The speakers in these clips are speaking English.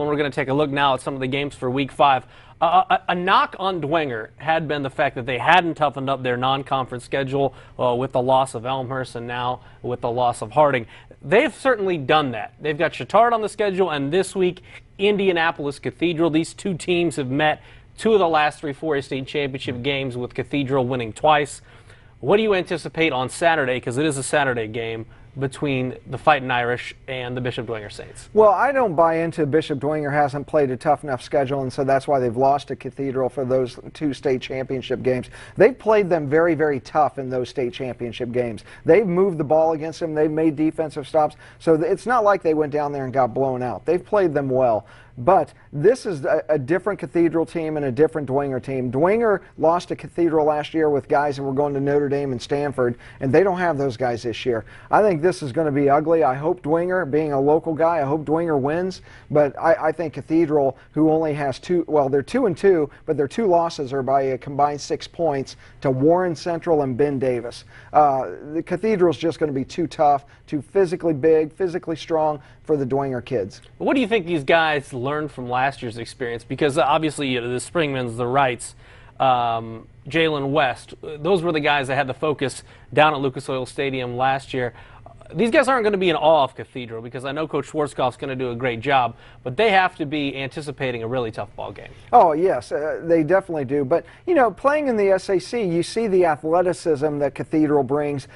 We're going to take a look now at some of the games for Week 5. A knock on Dwenger had been the fact that they hadn't toughened up their non-conference schedule with the loss of Elmhurst and now with the loss of Harding. They've certainly done that. They've got Chittard on the schedule, and this week, Indianapolis Cathedral. These two teams have met two of the last three 4A state championship games, with Cathedral winning twice. What do you anticipate on Saturday, because it is a Saturday game, between the Fighting Irish and the Bishop Dwenger Saints? Well, I don't buy into Bishop Dwenger hasn't played a tough enough schedule, and so that's why they've lost to Cathedral for those two state championship games. They've played them very, very tough in those state championship games. They've moved the ball against them. They've made defensive stops. So it's not like they went down there and got blown out. They've played them well. But this is a different Cathedral team and a different Dwenger team. Dwenger lost to Cathedral last year with guys that were going to Notre Dame and Stanford, and they don't have those guys this year. I think this is going to be ugly. I hope Dwenger, being a local guy, I hope Dwenger wins. But I think Cathedral, who only has two, well, they're 2-2, but their two losses are by a combined 6 points to Warren Central and Ben Davis. The Cathedral's just going to be too tough, too physically big, physically strong for the Dwenger kids. What do you think these guys learned from last year's experience? Because obviously the Springmans, the Wrights, Jalen West, those were the guys that had the focus down at Lucas Oil Stadium last year. These guys aren't going to be in awe of Cathedral, because I know Coach Schwarzkopf's going to do a great job, but they have to be anticipating a really tough ball game. Oh, yes, they definitely do. But, you know, playing in the SAC, you see the athleticism that Cathedral brings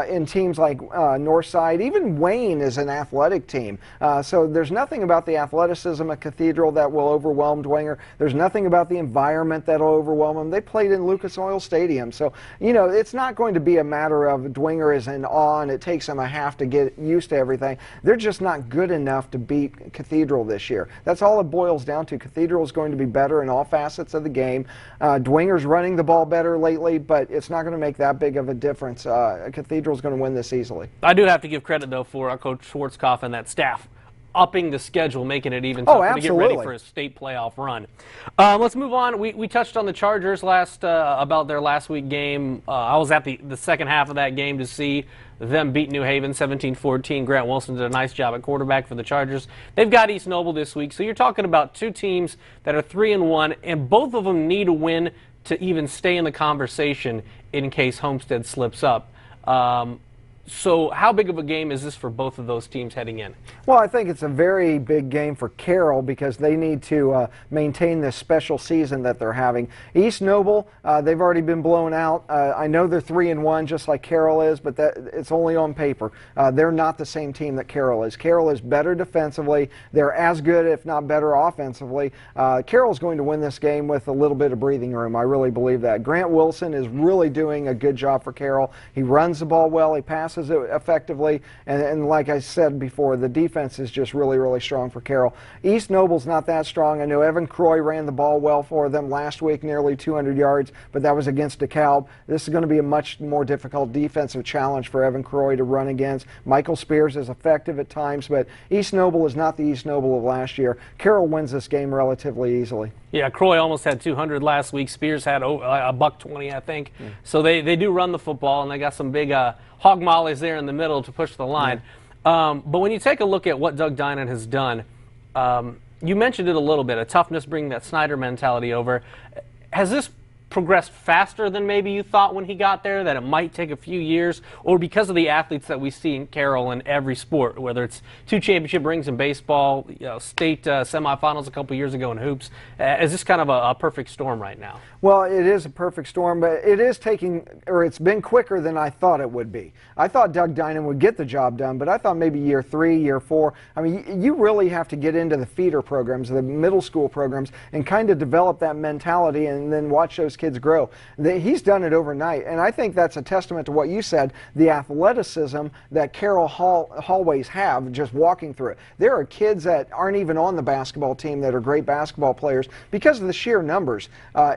in teams like Northside. Even Wayne is an athletic team. So there's nothing about the athleticism of Cathedral that will overwhelm Dwenger. There's nothing about the environment that will overwhelm them. They played in Lucas Oil Stadium. So, you know, it's not going to be a matter of Dwenger is in awe and it takes them a half to get used to everything. They're just not good enough to beat Cathedral this year. That's all it boils down to. Cathedral is going to be better in all facets of the game. Dwenger's running the ball better lately, but it's not going to make that big of a difference. Cathedral's going to win this easily. I do have to give credit, though, for Coach Schwarzkopf and that staff upping the schedule, making it even tougher to get ready for a state playoff run. Let's move on. We touched on the Chargers about their last week game. I was at the second half of that game to see them beat New Haven 17-14. Grant Wilson did a nice job at quarterback for the Chargers. They've got East Noble this week, so you're talking about two teams that are 3-1, and both of them need a win to even stay in the conversation in case Homestead slips up. So how big of a game is this for both of those teams heading in? Well, I think it's a very big game for Carroll because they need to maintain this special season that they're having. East Noble, they've already been blown out. I know they're 3-1 just like Carroll is, but it's only on paper. They're not the same team that Carroll is. Carroll is better defensively. They're as good, if not better, offensively. Carroll's going to win this game with a little bit of breathing room. I really believe that. Grant Wilson is really doing a good job for Carroll. He runs the ball well. He passes it effectively, and like I said before, the defense is just really, really strong for Carroll. East Noble's not that strong. I know Evan Croy ran the ball well for them last week, nearly 200 yards, but that was against DeKalb. This is going to be a much more difficult defensive challenge for Evan Croy to run against. Michael Spears is effective at times, but East Noble is not the East Noble of last year. Carroll wins this game relatively easily. Yeah, Croy almost had 200 last week. Spears had a $120, I think. So they do run the football, and they got some big hog mollies there in the middle to push the line. But when you take a look at what Doug Dinan has done, you mentioned it a little bit, a toughness, bringing that Snyder mentality over. Has this progressed faster than maybe you thought when he got there, that it might take a few years, or because of the athletes that we see in Carroll in every sport, whether it's 2 championship rings in baseball, state semifinals a couple years ago in hoops? Is this kind of a perfect storm right now? Well, it is a perfect storm, but it is taking, or it's been quicker than I thought it would be. I thought Doug Dinan would get the job done, but I thought maybe year 3, year 4. I mean, you really have to get into the feeder programs, the middle school programs, and kind of develop that mentality and then watch those kids grow. He's done it overnight, and I think that's a testament to what you said, the athleticism that Carroll hallways have just walking through it. There are kids that aren't even on the basketball team that are great basketball players because of the sheer numbers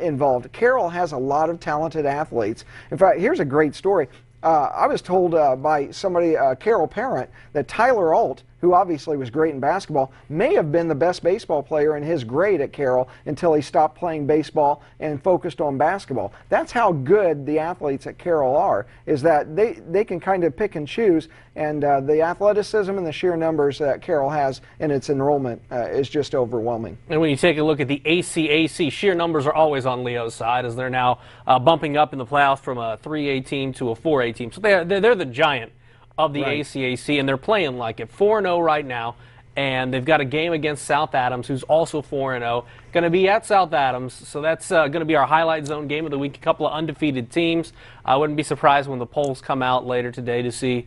involved. Carroll has a lot of talented athletes. In fact, here's a great story. I was told by somebody, a Carroll parent, that Tyler Alt who obviously was great in basketball, may have been the best baseball player in his grade at Carroll until he stopped playing baseball and focused on basketball. That's how good the athletes at Carroll are, is that they can kind of pick and choose, and the athleticism and the sheer numbers that Carroll has in its enrollment is just overwhelming. And when you take a look at the ACAC, sheer numbers are always on Leo's side, as they're now bumping up in the playoffs from a 3A team to a 4A team. So they're the giant of the ACAC, and they're playing like it. 4-0 right now, and they've got a game against South Adams, who's also 4-0. Going to be at South Adams, so that's going to be our highlight zone game of the week. A couple of undefeated teams. I wouldn't be surprised when the polls come out later today to see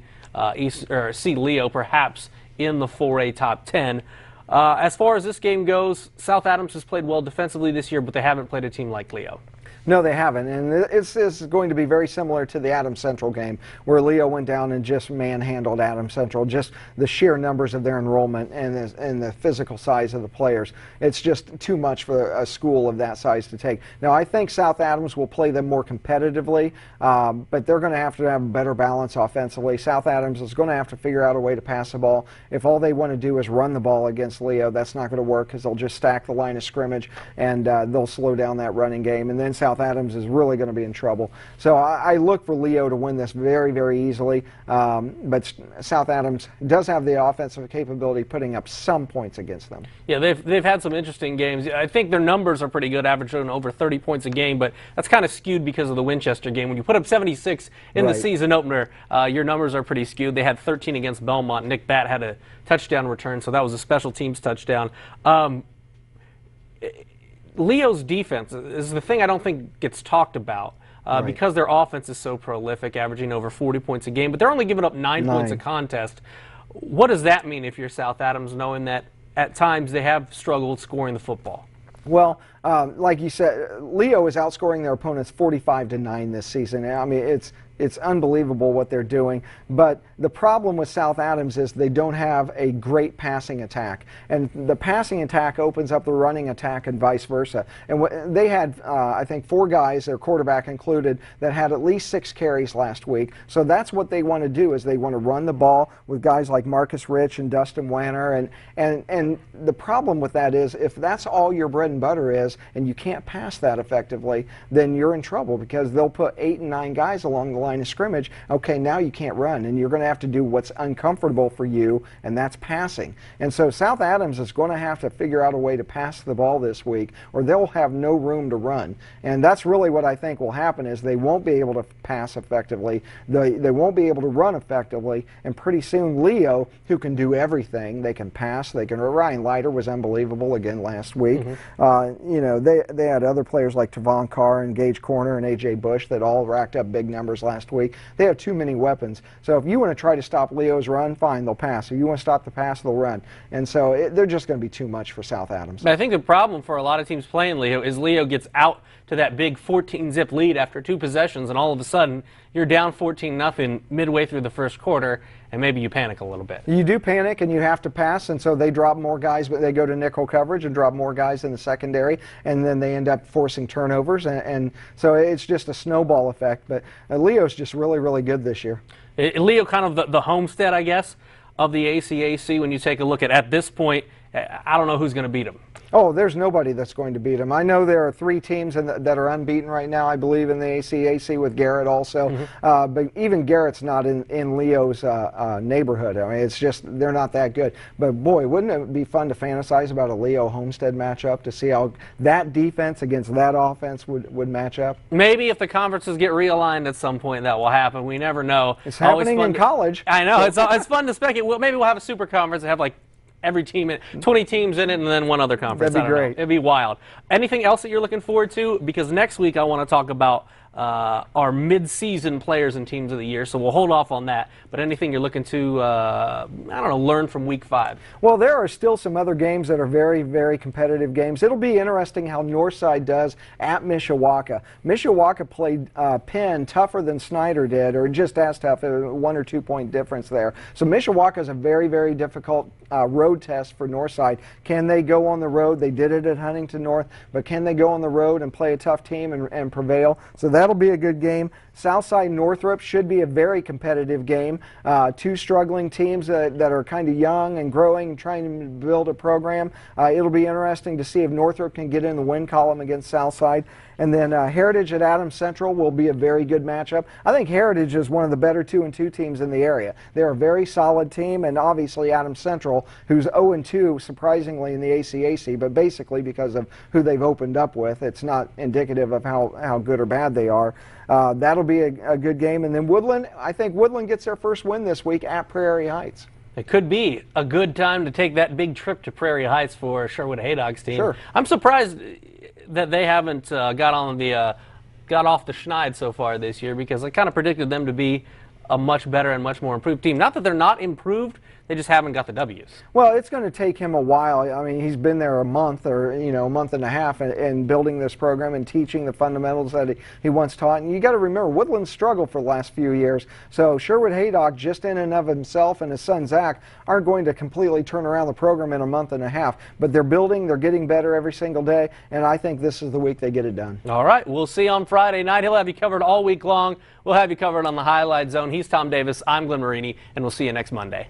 see Leo perhaps in the 4A top 10. As far as this game goes, South Adams has played well defensively this year, but they haven't played a team like Leo. No, they haven't, and it's going to be very similar to the Adams Central game, where Leo went down and just manhandled Adams Central. Just the sheer numbers of their enrollment and the physical size of the players. It's just too much for a school of that size to take. Now, I think South Adams will play them more competitively, but they're going to have a better balance offensively. South Adams is going to have to figure out a way to pass the ball. If all they want to do is run the ball against Leo, that's not going to work, because they'll just stack the line of scrimmage, and they'll slow down that running game, and then South Adams is really going to be in trouble. So I look for Leo to win this very, very easily, but South Adams does have the offensive capability putting up some points against them. Yeah, they've had some interesting games. I think their numbers are pretty good, averaging over 30 points a game, but that's kind of skewed because of the Winchester game. When you put up 76 in the season opener, your numbers are pretty skewed. They had 13 against Belmont. Nick Batt had a touchdown return, so that was a special teams touchdown. Leo's defense is the thing I don't think gets talked about because their offense is so prolific, averaging over 40 points a game, but they're only giving up 9 points a contest. What does that mean if you're South Adams, knowing that at times they have struggled scoring the football? Well, like you said, Leo is outscoring their opponents 45-9 this season. I mean, it's unbelievable what they're doing. But the problem with South Adams is they don't have a great passing attack. And the passing attack opens up the running attack and vice versa. And they had, I think, 4 guys, their quarterback included, that had at least 6 carries last week. So that's what they want to do, is they want to run the ball with guys like Marcus Rich and Dustin Wanner. And the problem with that is, if that's all your bread and butter is, and you can't pass that effectively, then you're in trouble, because they'll put 8 and 9 guys along the line of scrimmage. Okay, now you can't run, and you're going to have to do what's uncomfortable for you, and that's passing. And so South Adams is going to have to figure out a way to pass the ball this week, or they'll have no room to run. And that's really what I think will happen, is they won't be able to pass effectively, they won't be able to run effectively, and pretty soon Leo, who can do everything, they can pass, they can. Ryan Leiter was unbelievable again last week. You know, they had other players like Tavon Carr and Gage Corner and A.J. Bush that all racked up big numbers last week. They have too many weapons. So if you want to try to stop Leo's run, fine, they'll pass. If you want to stop the pass, they'll run. And so they're just going to be too much for South Adams. But I think the problem for a lot of teams playing Leo is Leo gets out to that big 14-zip lead after 2 possessions, and all of a sudden you're down 14-0 midway through the first quarter, and maybe you panic a little bit. You do panic, and you have to pass, and so they drop more guys, but they go to nickel coverage and drop more guys in the secondary, and then they end up forcing turnovers, and so it's just a snowball effect. But Leo's just really, really good this year. Leo kind of the homestead, I guess, of the ACAC. When you take a look at this point, I don't know who's going to beat them. Oh, there's nobody that's going to beat them. I know there are 3 teams that are unbeaten right now, I believe, in the ACAC, with Garrett also. But even Garrett's not in Leo's neighborhood. I mean, it's just, they're not that good. But boy, wouldn't it be fun to fantasize about a Leo Homestead matchup, to see how that defense against that offense would match up? Maybe if the conferences get realigned at some point, that will happen. We never know. It's happening in college. I know. It's fun to speculate. Well, maybe we'll have a super conference and have like every team, 20 teams in it, and then one other conference. That'd be great. It'd be wild. Anything else that you're looking forward to? Because next week I want to talk about our mid-season players and teams of the year, so we'll hold off on that. But anything you're looking to, I don't know, learn from Week 5? Well, there are still some other games that are very, very competitive games. It'll be interesting how Northside does at Mishawaka. Mishawaka played Penn tougher than Snyder did, or just as tough, a 1 or 2 point difference there. So Mishawaka is a very, very difficult road test for Northside. Can they go on the road? They did it at Huntington North, but can they go on the road and play a tough team and prevail? So that'll be a good game. Southside Northrop should be a very competitive game. Two struggling teams that are kind of young and growing and trying to build a program. It'll be interesting to see if Northrop can get in the win column against Southside. And then Heritage at Adams Central will be a very good matchup. I think Heritage is one of the better 2-2 teams in the area. They're a very solid team, and obviously Adams Central, who's 0-2 surprisingly in the ACAC, but basically because of who they've opened up with. It's not indicative of how good or bad they are. That'll be a good game. And then Woodland, I think Woodland gets their first win this week at Prairie Heights. It could be a good time to take that big trip to Prairie Heights for Sherwood Haydock's team. Sure. I'm surprised that they haven't got off the schneid so far this year, because I kind of predicted them to be a much better and much more improved team. Not that they're not improved, they just haven't got the W's. Well, it's going to take him a while. I mean, he's been there a month or, a month and a half in building this program and teaching the fundamentals that he once taught. And you got to remember, Woodland struggled for the last few years. So Sherwood Haydock, just in and of himself, and his son Zach, aren't going to completely turn around the program in a month and a half. But they're building, they're getting better every single day, and I think this is the week they get it done. All right, we'll see on Friday night. He'll have you covered all week long. We'll have you covered on the Highlight Zone. He's Tom Davis. I'm Glenn Marini, and we'll see you next Monday.